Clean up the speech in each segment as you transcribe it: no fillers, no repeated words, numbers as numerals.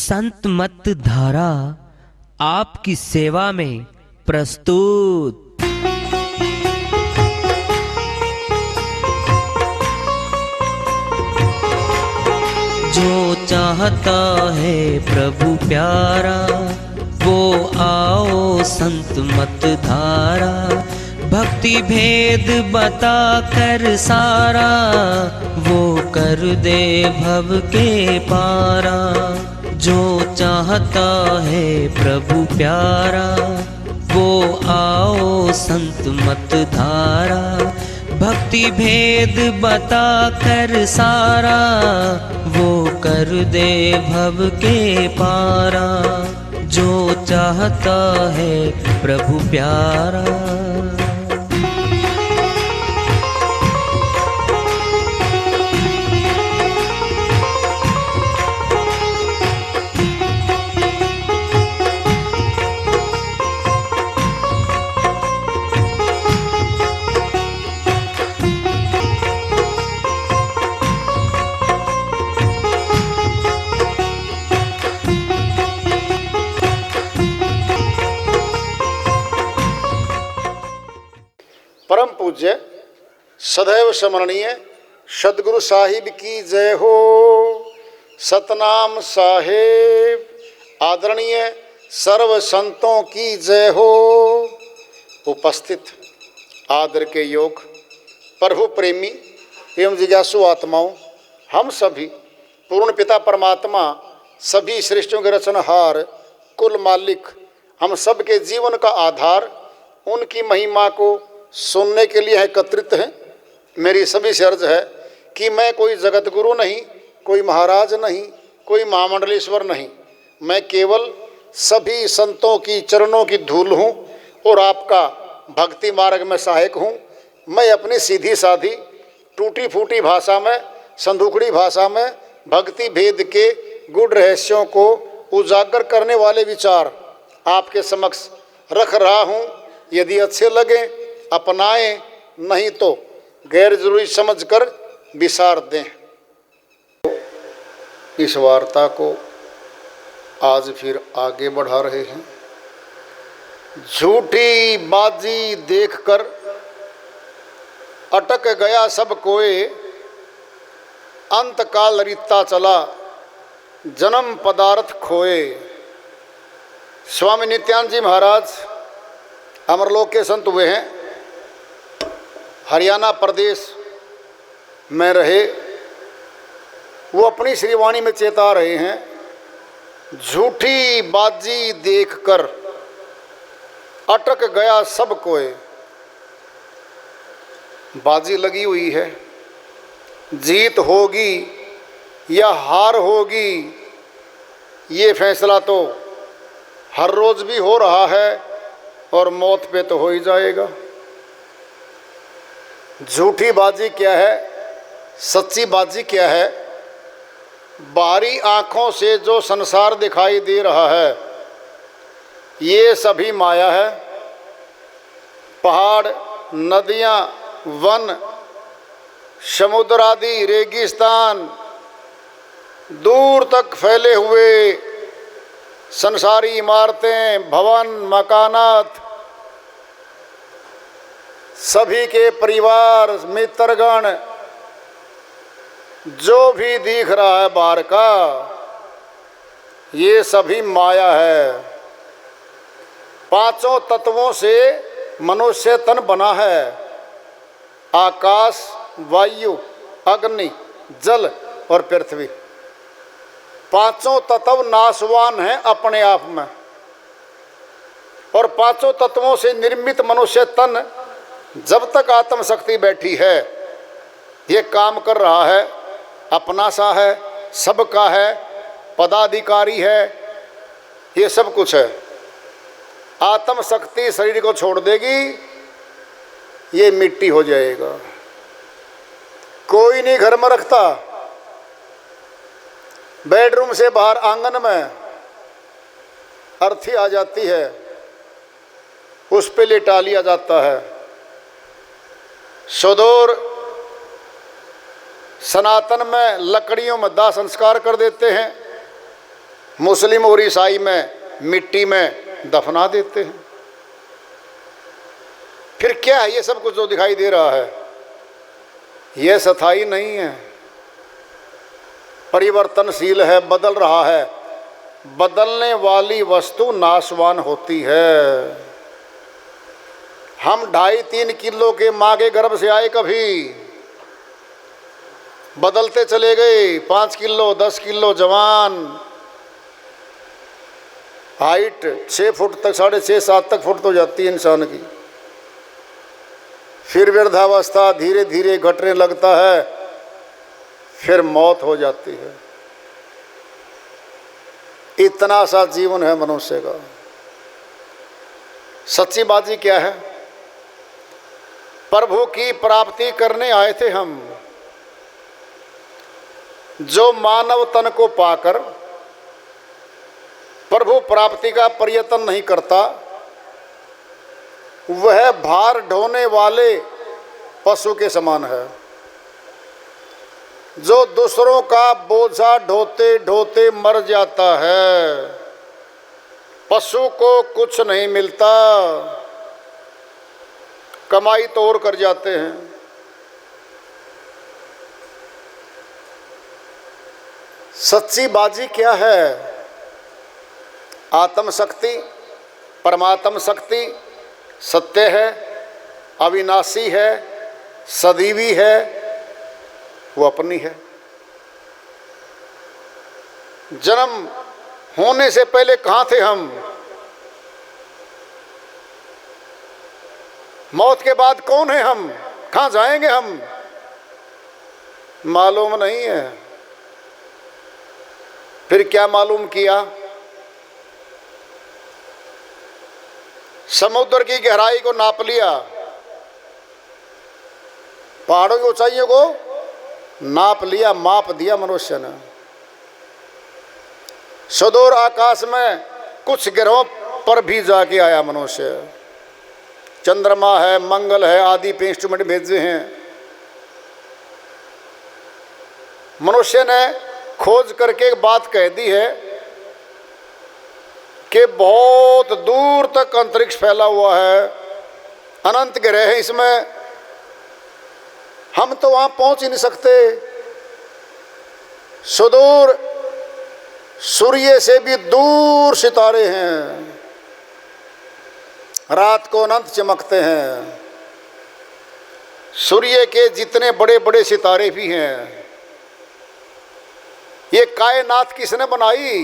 संत मत धारा आपकी सेवा में प्रस्तुत। जो चाहता है प्रभु प्यारा वो आओ संत मत धारा, भक्ति भेद बता कर सारा वो कर दे भव के पारा। जो चाहता है प्रभु प्यारा वो आओ संत मत धारा, भक्ति भेद बता कर सारा वो कर दे भव के पारा। जो चाहता है प्रभु प्यारा। परम पूज्य सदैव स्मरणीय सदगुरु साहिब की जय हो। सतनाम साहेब आदरणीय सर्व संतों की जय हो। उपस्थित आदर के योग प्रभु प्रेमी एवं जिज्ञासु आत्माओं, हम सभी पूर्ण पिता परमात्मा सभी सृष्टियों के रचनहार कुल मालिक हम सब के जीवन का आधार उनकी महिमा को सुनने के लिए एकत्रित हैं। मेरी सभी से अर्ज है कि मैं कोई जगत गुरु नहीं, कोई महाराज नहीं, कोई महामंडलेश्वर नहीं, मैं केवल सभी संतों की चरणों की धूल हूँ और आपका भक्ति मार्ग में सहायक हूँ। मैं अपनी सीधी साधी टूटी फूटी भाषा में, संदूकड़ी भाषा में भक्ति भेद के गुड़ रहस्यों को उजागर करने वाले विचार आपके समक्ष रख रहा हूँ। यदि अच्छे लगे अपनाएं, नहीं तो गैर जरूरी समझकर विसार दें। इस वार्ता को आज फिर आगे बढ़ा रहे हैं। झूठी बाजी देखकर अटक गया सब कोई, अंत काल रीता चला जन्म पदार्थ खोए। स्वामी नित्यानंद जी महाराज अमरलोक के संत हुए हैं, हरियाणा प्रदेश में रहे। वो अपनी श्रीवाणी में चेता रहे हैं, झूठी बाजी देखकर अटक गया सब कोई। बाजी लगी हुई है, जीत होगी या हार होगी ये फैसला तो हर रोज भी हो रहा है और मौत पे तो हो ही जाएगा। झूठी बाजी क्या है, सच्ची बाजी क्या है? बाहरी आँखों से जो संसार दिखाई दे रहा है ये सभी माया है। पहाड़, नदियाँ, वन, समुद्र आदि रेगिस्तान, दूर तक फैले हुए संसारी इमारतें, भवन, मकानात, सभी के परिवार, मित्रगण, जो भी दिख रहा है बाहर का ये सभी माया है। पांचों तत्वों से मनुष्य तन बना है। आकाश, वायु, अग्नि, जल और पृथ्वी। पांचों तत्व नाशवान हैं अपने आप में और पांचों तत्वों से निर्मित मनुष्य तन जब तक आत्म शक्ति बैठी है, ये काम कर रहा है, अपना सा है, सबका है, पदाधिकारी है, ये सब कुछ है। आत्म शक्ति शरीर को छोड़ देगी, ये मिट्टी हो जाएगा। कोई नहीं घर में रखता, बेडरूम से बाहर आंगन में अर्थी आ जाती है, उस पे लेटा लिया जाता है। सुदूर सनातन में लकड़ियों में दाह संस्कार कर देते हैं। मुस्लिम और ईसाई में मिट्टी में दफना देते हैं। फिर क्या है ये सब कुछ जो दिखाई दे रहा है? यह स्थायी नहीं है, परिवर्तनशील है, बदल रहा है। बदलने वाली वस्तु नाशवान होती है। हम 2.5-3 किलो के माँ के गर्भ से आए, कभी बदलते चले गए। 5 किलो 10 किलो जवान, हाइट 6 फुट तक, 6.5-7 तक फुट तो जाती है इंसान की। फिर वृद्धावस्था धीरे धीरे घटने लगता है, फिर मौत हो जाती है। इतना सा जीवन है मनुष्य का। सच्ची बात क्या है? प्रभु की प्राप्ति करने आए थे हम। जो मानव तन को पाकर प्रभु प्राप्ति का प्रयत्न नहीं करता, वह भार ढोने वाले पशु के समान है। जो दूसरों का बोझा ढोते ढोते मर जाता है, पशु को कुछ नहीं मिलता, कमाई तो और कर जाते हैं। सच्ची बाजी क्या है? आत्म शक्ति, परमात्म शक्ति सत्य है, अविनाशी है, सदैवी है, वो अपनी है। जन्म होने से पहले कहाँ थे हम? मौत के बाद कौन है हम? कहाँ जाएंगे हम? मालूम नहीं है। फिर क्या मालूम किया? समुद्र की गहराई को नाप लिया, पहाड़ों की ऊंचाइयों को नाप लिया, माप दिया मनुष्य ने। सुदूर आकाश में कुछ ग्रहों पर भी जाके आया मनुष्य। चंद्रमा है, मंगल है, आदि पे इंस्ट्रूमेंट भेजे हैं। मनुष्य ने खोज करके एक बात कह दी है कि बहुत दूर तक अंतरिक्ष फैला हुआ है, अनंत ग्रह है इसमें, हम तो वहां पहुंच ही नहीं सकते। सुदूर सूर्य से भी दूर सितारे हैं, रात को अनंत चमकते हैं। सूर्य के जितने बड़े बड़े सितारे भी हैं। ये कायनात किसने बनाई?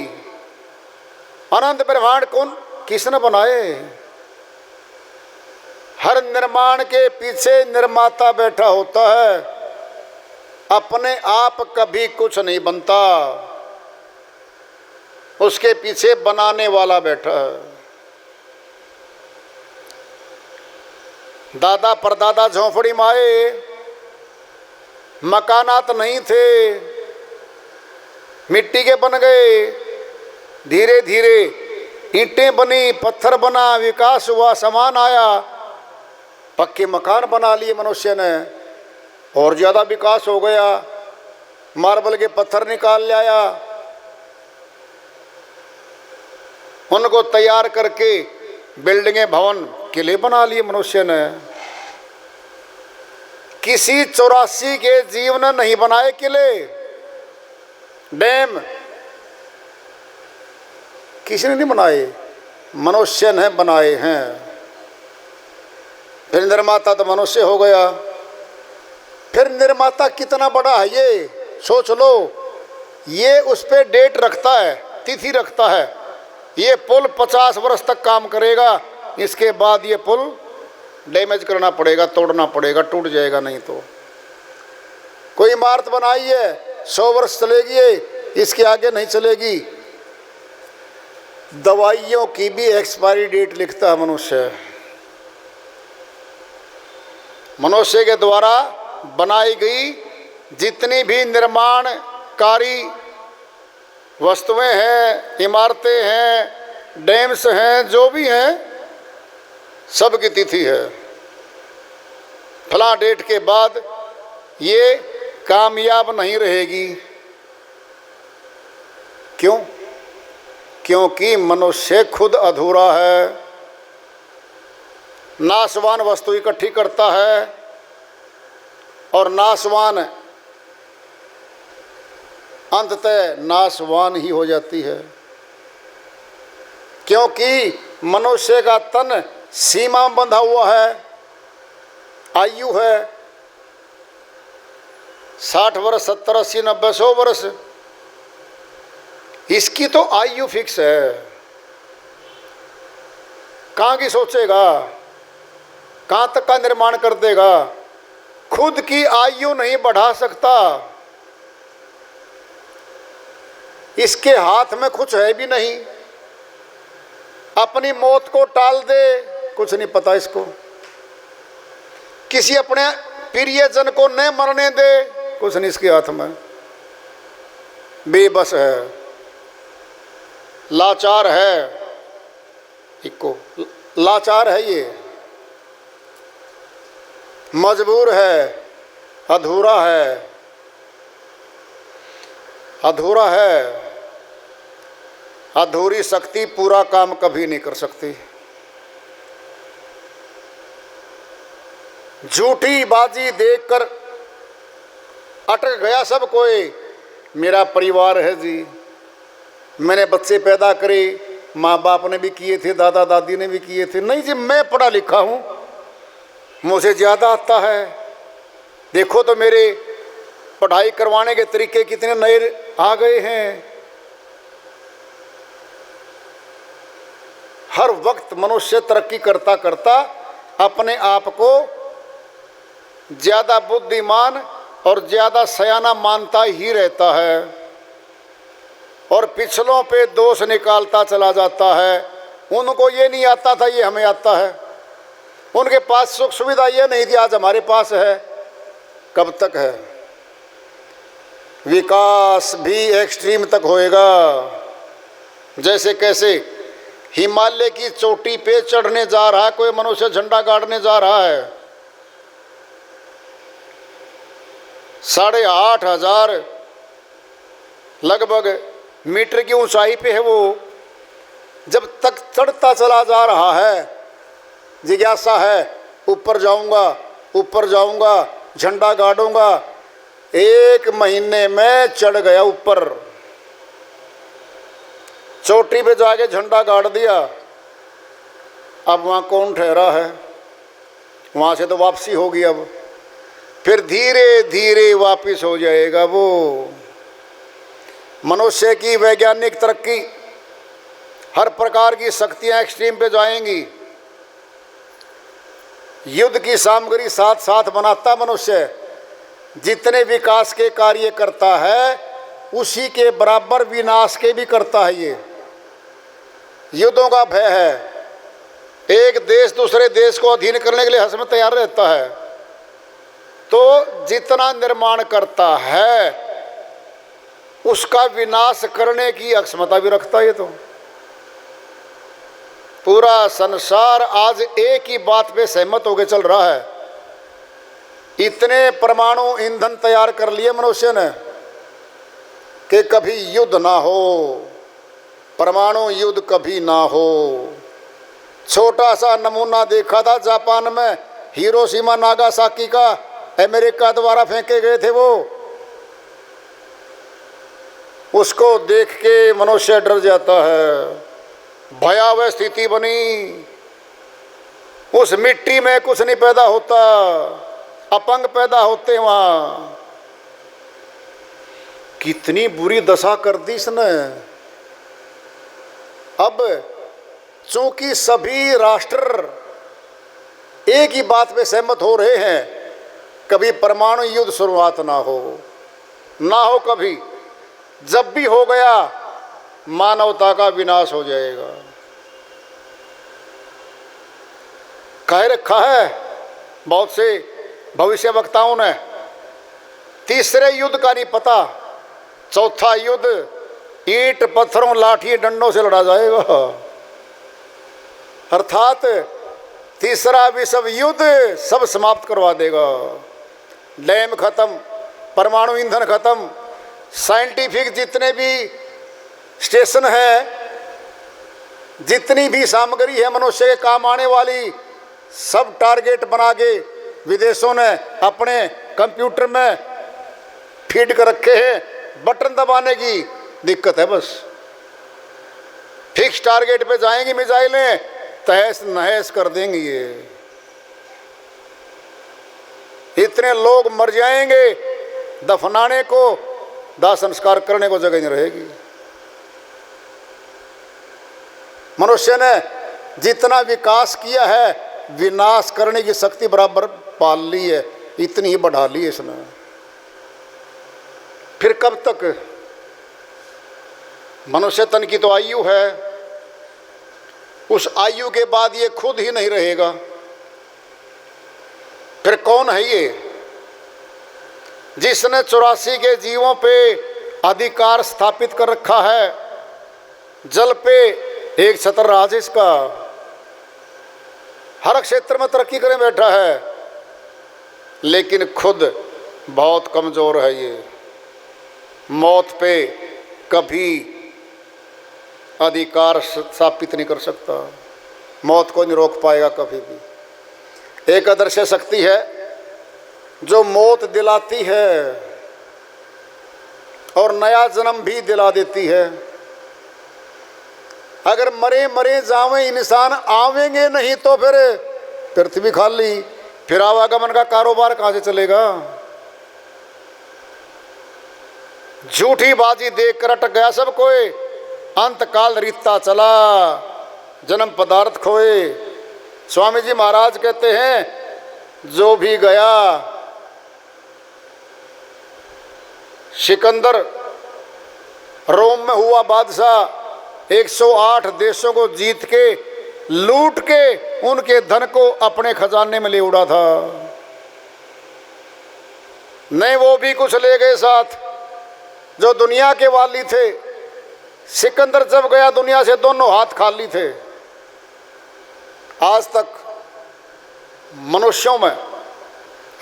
अनंत ब्रह्मांड कौन किसने बनाए? हर निर्माण के पीछे निर्माता बैठा होता है। अपने आप कभी कुछ नहीं बनता, उसके पीछे बनाने वाला बैठा है। दादा परदादा झोंपड़ी में आए, मकानात नहीं थे, मिट्टी के बन गए। धीरे धीरे ईंटें बनी, पत्थर बना, विकास हुआ, सामान आया, पक्के मकान बना लिए मनुष्य ने। और ज़्यादा विकास हो गया, मार्बल के पत्थर निकाल लाया, उनको तैयार करके बिल्डिंगें, भवन, किले बना लिए मनुष्य ने। किसी 84 के जीव ने नहीं बनाए किले, डैम किसी ने नहीं बनाए, मनुष्य ने बनाए हैं। फिर निर्माता तो मनुष्य हो गया। फिर निर्माता कितना बड़ा है ये सोच लो। ये उस पर डेट रखता है, तिथि रखता है। ये पुल 50 वर्ष तक काम करेगा, इसके बाद ये पुल डैमेज करना पड़ेगा, तोड़ना पड़ेगा, टूट जाएगा नहीं तो। कोई इमारत बनाई है 100 वर्ष चलेगी, इसके आगे नहीं चलेगी। दवाइयों की भी एक्सपायरी डेट लिखता है मनुष्य। मनुष्य के द्वारा बनाई गई जितनी भी निर्माणकारी वस्तुएं हैं, इमारतें हैं, डैम्स हैं, जो भी हैं, सब की तिथि है। फलां डेट के बाद ये कामयाब नहीं रहेगी। क्यों? क्योंकि मनुष्य खुद अधूरा है, नाशवान वस्तु इकट्ठी करता है और नाशवान अंततः नाशवान ही हो जाती है। क्योंकि मनुष्य का तन सीमा में बंधा हुआ है, आयु है 60 वर्ष 70 80 90 100 वर्ष, इसकी तो आयु फिक्स है। कहाँ की सोचेगा, कहाँ तक का निर्माण कर देगा, खुद की आयु नहीं बढ़ा सकता, इसके हाथ में कुछ है भी नहीं। अपनी मौत को टाल दे, कुछ नहीं पता इसको। किसी अपने प्रियजन को न मरने दे, कुछ नहीं इसके हाथ में। बेबस है, लाचार है, इको लाचार है, ये मजबूर है, अधूरा है, अधूरा है। अधूरी शक्ति पूरा काम कभी नहीं कर सकती। झूठी बाजी देखकर अटक गया सब कोई, मेरा परिवार है जी, मैंने बच्चे पैदा करे, माँ बाप ने भी किए थे, दादा दादी ने भी किए थे। नहीं जी, मैं पढ़ा लिखा हूँ, मुझे ज़्यादा आता है। देखो तो मेरे पढ़ाई करवाने के तरीके कितने नए आ गए हैं। हर वक्त मनुष्य तरक्की करता करता अपने आप को ज़्यादा बुद्धिमान और ज़्यादा सयाना मानता ही रहता है और पिछलों पे दोष निकालता चला जाता है। उनको ये नहीं आता था, ये हमें आता है। उनके पास सुख सुविधा ये नहीं थी, आज हमारे पास है। कब तक है? विकास भी एक्सट्रीम तक होएगा। जैसे कैसे हिमालय की चोटी पे चढ़ने जा रहा है कोई मनुष्य, झंडा गाड़ने जा रहा है, 8,500 लगभग मीटर की ऊंचाई पे है वो। जब तक चढ़ता चला जा रहा है, जिज्ञासा है, ऊपर जाऊंगा, ऊपर जाऊंगा, झंडा गाड़ूंगा। 1 महीने में चढ़ गया ऊपर, चोटी पे जाके झंडा गाड़ दिया। अब वहाँ कौन ठहरा है? वहाँ से तो वापसी होगी। अब फिर धीरे धीरे वापस हो जाएगा वो। मनुष्य की वैज्ञानिक तरक्की, हर प्रकार की शक्तियाँ एक्सट्रीम पे जाएंगी। युद्ध की सामग्री साथ साथ बनाता मनुष्य, जितने विकास के कार्य करता है उसी के बराबर विनाश के भी करता है। ये युद्धों का भय है। एक देश दूसरे देश को अधीन करने के लिए हर समय तैयार रहता है। तो जितना निर्माण करता है उसका विनाश करने की अक्षमता भी रखता है। ये तो पूरा संसार आज एक ही बात पे सहमत होकर चल रहा है। इतने परमाणु ईंधन तैयार कर लिए मनुष्य ने कि कभी युद्ध ना हो, परमाणु युद्ध कभी ना हो। छोटा सा नमूना देखा था जापान में, हिरोशिमा नागासाकी का, अमेरिका द्वारा फेंके गए थे वो। उसको देख के मनुष्य डर जाता है। भयावह स्थिति बनी। उस मिट्टी में कुछ नहीं पैदा होता, अपंग पैदा होते वहां। कितनी बुरी दशा कर दी इसने। अब चूंकि सभी राष्ट्र एक ही बात पे सहमत हो रहे हैं, कभी परमाणु युद्ध शुरुआत ना हो कभी। जब भी हो गया मानवता का विनाश हो जाएगा। कह रखा है बहुत से भविष्य वक्ताओं ने, तीसरे युद्ध का नहीं पता, चौथा युद्ध ईंट पत्थरों लाठी डंडों से लड़ा जाएगा। अर्थात तीसरा विश्व युद्ध सब समाप्त करवा देगा। डैम खत्म, परमाणु ईंधन खत्म, साइंटिफिक जितने भी स्टेशन है जितनी भी सामग्री है मनुष्य के काम आने वाली, सब टारगेट बना के विदेशों ने अपने कंप्यूटर में फीड कर रखे हैं। बटन दबाने की दिक्कत है, बस फिक्स टारगेट पे जाएंगी मिसाइलें, तहस नहस कर देंगी ये। इतने लोग मर जाएंगे, दफनाने को, दाह संस्कार करने को जगह नहीं रहेगी। मनुष्य ने जितना विकास किया है, विनाश करने की शक्ति बराबर पाल ली है, इतनी ही बढ़ा ली है इसने। फिर कब तक? मनुष्य तन की तो आयु है, उस आयु के बाद ये खुद ही नहीं रहेगा। फिर कौन है ये जिसने 84 के जीवों पे अधिकार स्थापित कर रखा है? जल पे एक छत्र राज इसका, हर क्षेत्र में तरक्की करने बैठा है, लेकिन खुद बहुत कमजोर है ये। मौत पे कभी अधिकार स्थापित नहीं कर सकता, मौत को नहीं रोक पाएगा कभी भी। एक अदृश्य शक्ति है जो मौत दिलाती है और नया जन्म भी दिला देती है। अगर मरे मरे जावे इंसान आवेंगे नहीं तो फिर पृथ्वी खाली, फिर आवागमन का कारोबार कहाँ से चलेगा? झूठी बाजी देख कर अटक गया सब कोई, अंतकाल रीतता चला, जन्म पदार्थ खोए। स्वामी जी महाराज कहते हैं जो भी गया, सिकंदर रोम में हुआ बादशाह, 108 देशों को जीत के लूट के उनके धन को अपने खजाने में ले उड़ा था। नहीं, वो भी कुछ ले गए साथ जो दुनिया के वाली थे। सिकंदर जब गया दुनिया से दोनों हाथ खाली थे। आज तक मनुष्यों में,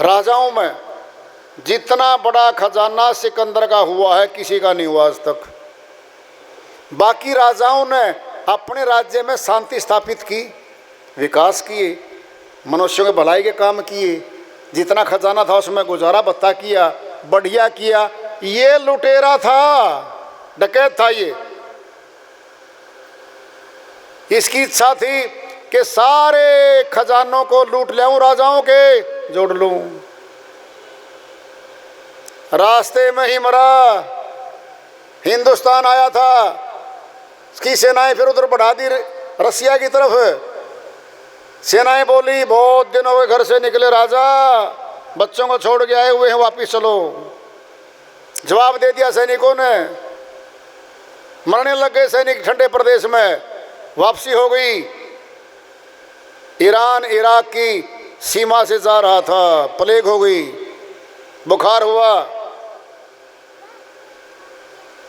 राजाओं में जितना बड़ा खजाना सिकंदर का हुआ है किसी का नहीं हुआ आज तक। बाकी राजाओं ने अपने राज्य में शांति स्थापित की, विकास किए, मनुष्यों के भलाई के काम किए, जितना खजाना था उसमें गुजारा बत्ता किया, बढ़िया किया। ये लुटेरा था, डकैत था ये। इसकी इच्छा थी कि सारे खजानों को लूट लेऊं, राजाओं के जोड़ लूं। रास्ते में ही मरा। हिंदुस्तान आया था, उसकी सेनाएं फिर उधर बढ़ा दी रसिया की तरफ। सेनाएं बोली बहुत दिन हो गए घर से निकले राजा, बच्चों को छोड़ के आए हुए हैं, वापिस चलो। जवाब दे दिया सैनिकों ने। मरने लग गए सैनिक ठंडे प्रदेश में। वापसी हो गई। ईरान इराक की सीमा से जा रहा था, प्लेग हो गई, बुखार हुआ,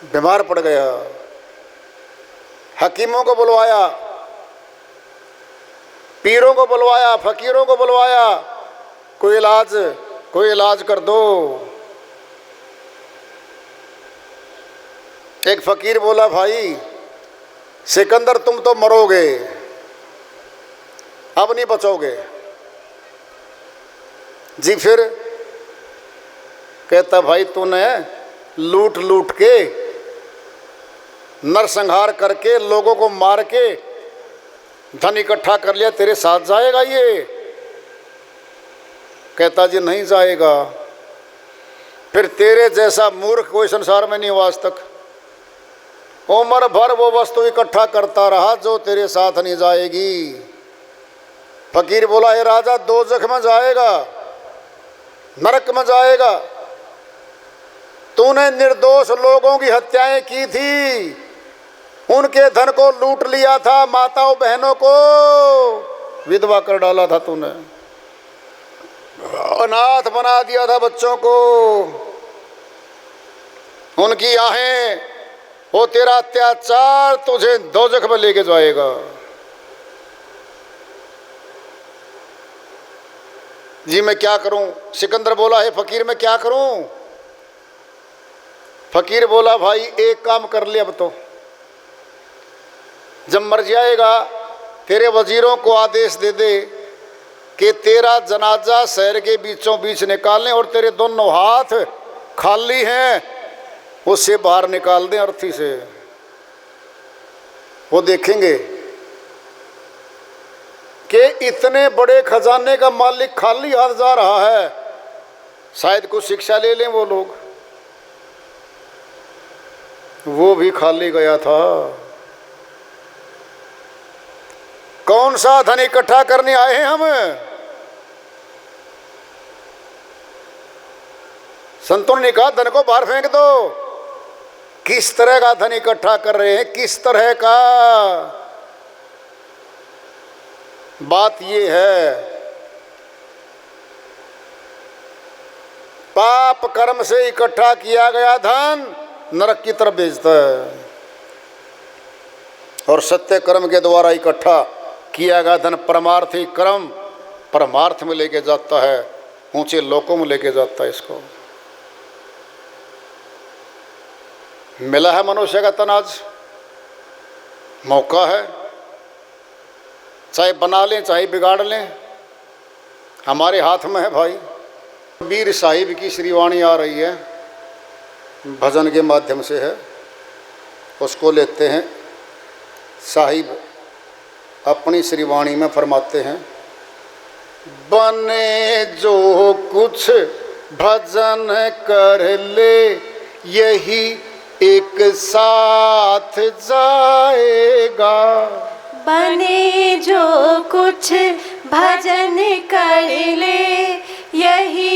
बीमार पड़ गया। हकीमों को बुलवाया, पीरों को बुलवाया, फकीरों को बुलवाया, कोई इलाज कर दो। एक फकीर बोला भाई सिकंदर तुम तो मरोगे, अब नहीं बचोगे जी। फिर कहता भाई तूने लूट लूट के, नरसंहार करके, लोगों को मार के धन इकट्ठा कर लिया, तेरे साथ जाएगा ये? कहता जी नहीं जाएगा। फिर तेरे जैसा मूर्ख कोई संसार में नहीं हुआ आज तक। उम्र भर वो वस्तु इकट्ठा करता रहा जो तेरे साथ नहीं जाएगी। फकीर बोला हे राजा, दोजख में जाएगा, नरक में जाएगा। तूने निर्दोष लोगों की हत्याएं की थी, उनके धन को लूट लिया था, माताओं बहनों को विधवा कर डाला था तूने, अनाथ बना दिया था बच्चों को, उनकी आहें, वो तेरा अत्याचार तुझे दोजख में लेके जाएगा। जी मैं क्या करूं? सिकंदर बोला है फकीर मैं क्या करूं? फकीर बोला भाई एक काम कर ले अब तो, जब मर जाएगा तेरे वजीरों को आदेश दे दे कि तेरा जनाजा शहर के बीचों बीच निकालें और तेरे दोनों हाथ खाली हैं उससे बाहर निकाल दें अर्थी से। वो देखेंगे कि इतने बड़े खजाने का मालिक खाली हाथ जा रहा है, शायद कुछ शिक्षा ले लें वो लोग। वो भी खाली गया था। कौन सा धन इकट्ठा करने आए हैं हम? संतों ने कहा धन को बाहर फेंक दो। किस तरह का धन इकट्ठा कर रहे हैं, किस तरह का? बात ये है पाप कर्म से इकट्ठा किया गया धन नरक की तरफ भेजता है और सत्य कर्म के द्वारा इकट्ठा किया गया धन परमार्थी कर्म परमार्थ में लेके जाता है, ऊंचे लोकों में लेके जाता है। इसको मिला है मनुष्य का तन, आज मौका है, चाहे बना लें चाहे बिगाड़ लें, हमारे हाथ में है भाई। वीर साहिब की श्रीवाणी आ रही है, भजन के माध्यम से है, उसको लेते हैं। साहिब अपनी श्रीवाणी में फरमाते हैं, बने जो कुछ भजन कर ले यही एक साथ जाएगा। बने जो कुछ भजन कर ले यही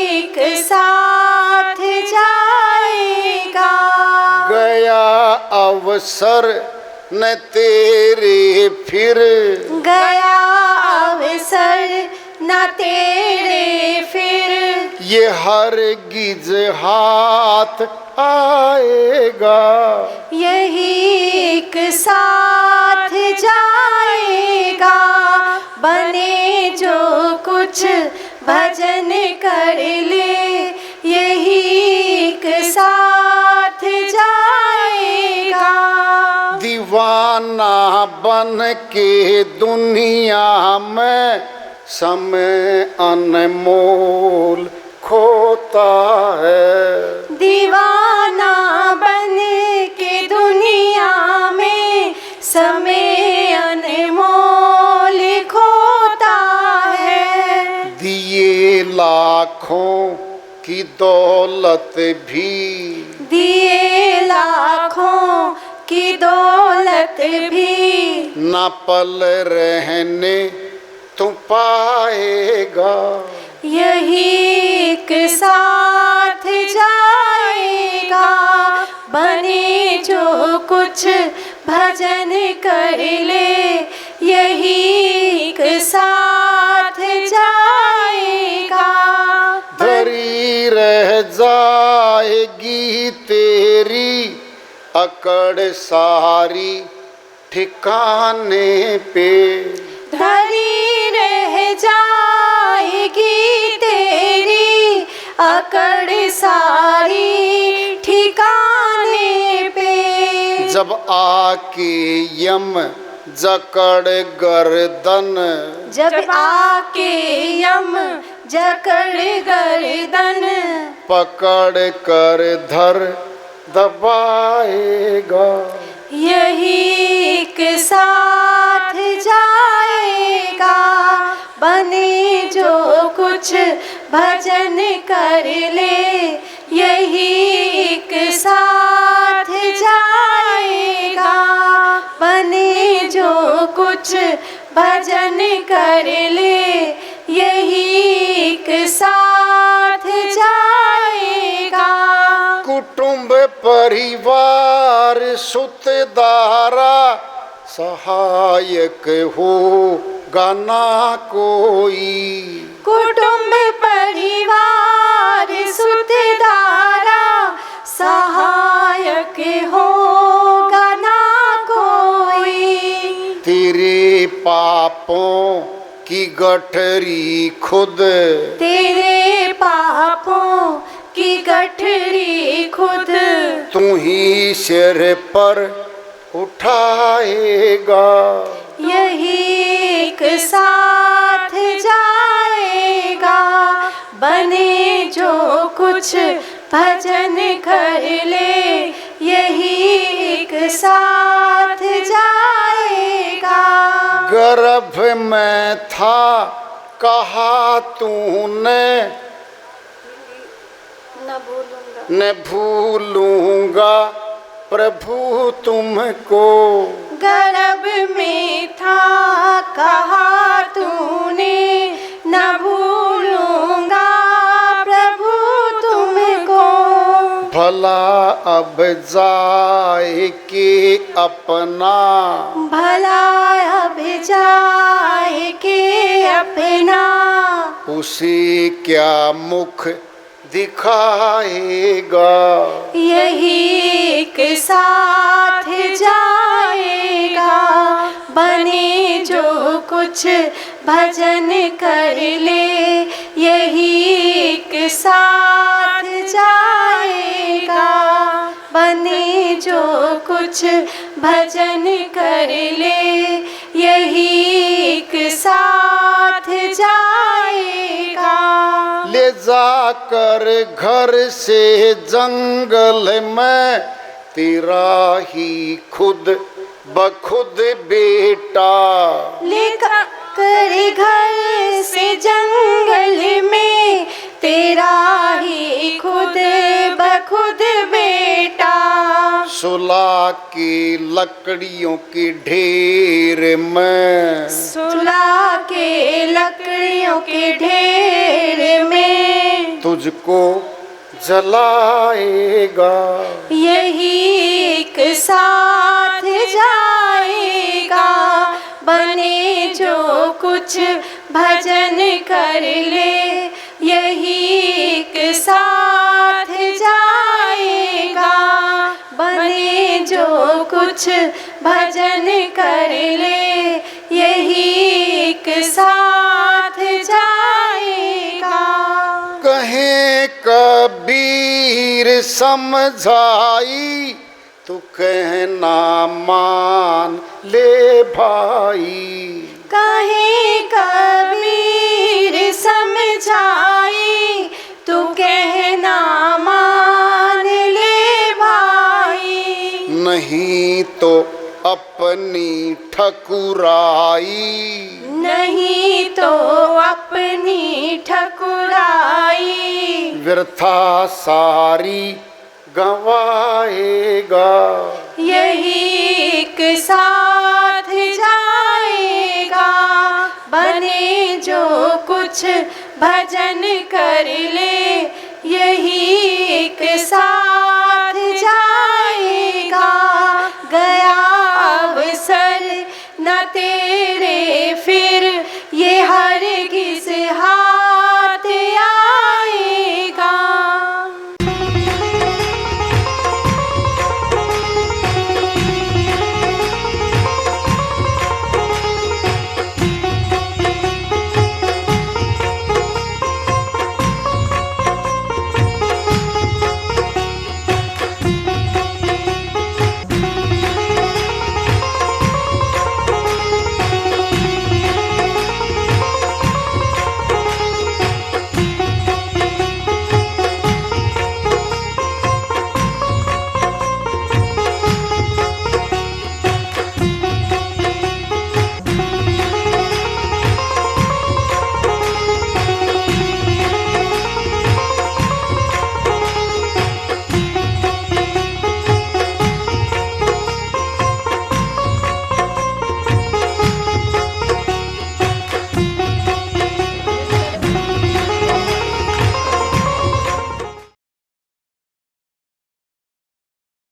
एक साथ जाएगा। गया अवसर न तेरे फिर, गया अवसर न तेरे फिर, ये हरगिज हाथ आएगा। यही एक साथ जाएगा। बने जो कुछ भजन कर ले यही एक साथ जाएगा। दीवाना बन के दुनिया में समय अनमोल खोता है। दीवाना बन के दुनिया में समय अनमोल खोता है। दिए लाखों की दौलत भी, दिए लाखों की दौलत भी, न पल रहने तू पाएगा। यही एक साथ जाएगा। बने जो कुछ भजन कर ले यही एक साथ जाएगा। धरी रह जाएगी तेरी अकड़ सारी ठिकाने पे। धरी रह जाएगी तेरी अकड़ सारी ठिकाने पे। जब आके यम जकड़ गर्दन, जब आके यम जकड़ गर्दन, पकड़ कर धर दबाएगा। यही एक साथ जाएगा। बने जो कुछ भजन कर ले यही एक साथ जाएगा। बने जो कुछ भजन कर ले यही एक साथ जाएगा। कुटुंब परिवार सुतदारा सहायक होगा ना कोई। कुटुंब परिवार सुतदारा सहायक होगा ना कोई। तेरे पापों की गठरी खुद, तेरे पापों की गठरी खुद, तू ही सिर पर उठाएगा। यही एक साथ जाएगा, बने जो कुछ भजन कर ले, यही एक साथ जाएगा। गर्भ में था कहा तूने, न भूलूंगा प्रभु तुमको। गर्भ में था कहा तूने, न भूलूंगा प्रभु तुमको। भला अब जाए के अपना, भला अब जाए के अपना, उसे क्या मुख दिखाएगा। यही एक साथ जाएगा, बने जो कुछ भजन कर ले, यही एक साथ जाएगा, बने जो कुछ भजन कर ले, यही एक साथ जाएगा। ले जाकर घर से जंगल में तेरा ही खुद बखुद बेटा। लेकर घर से जंगल में तेरा ही खुद बखुद बेटा। सुला के लकड़ियों के ढेर में, सुला के लकड़ियों के ढेर में तुझको जलाएगा। यही एक साथ जाएगा, बने जो कुछ भजन कर ले, यही एक साथ जाएगा, बने जो कुछ भजन कर ले, यही एक साथ जाएगा। कहें कबीर समझाई, तू कहना मान ले भाई। कहे कबीर समझाई, तू कहना मान ले भाई। नहीं तो अपनी ठकुराई, नहीं तो अपनी ठकुराई व्यर्था सारी गवाएगा। यही एक साथ जाएगा, बने जो कुछ भजन कर ले,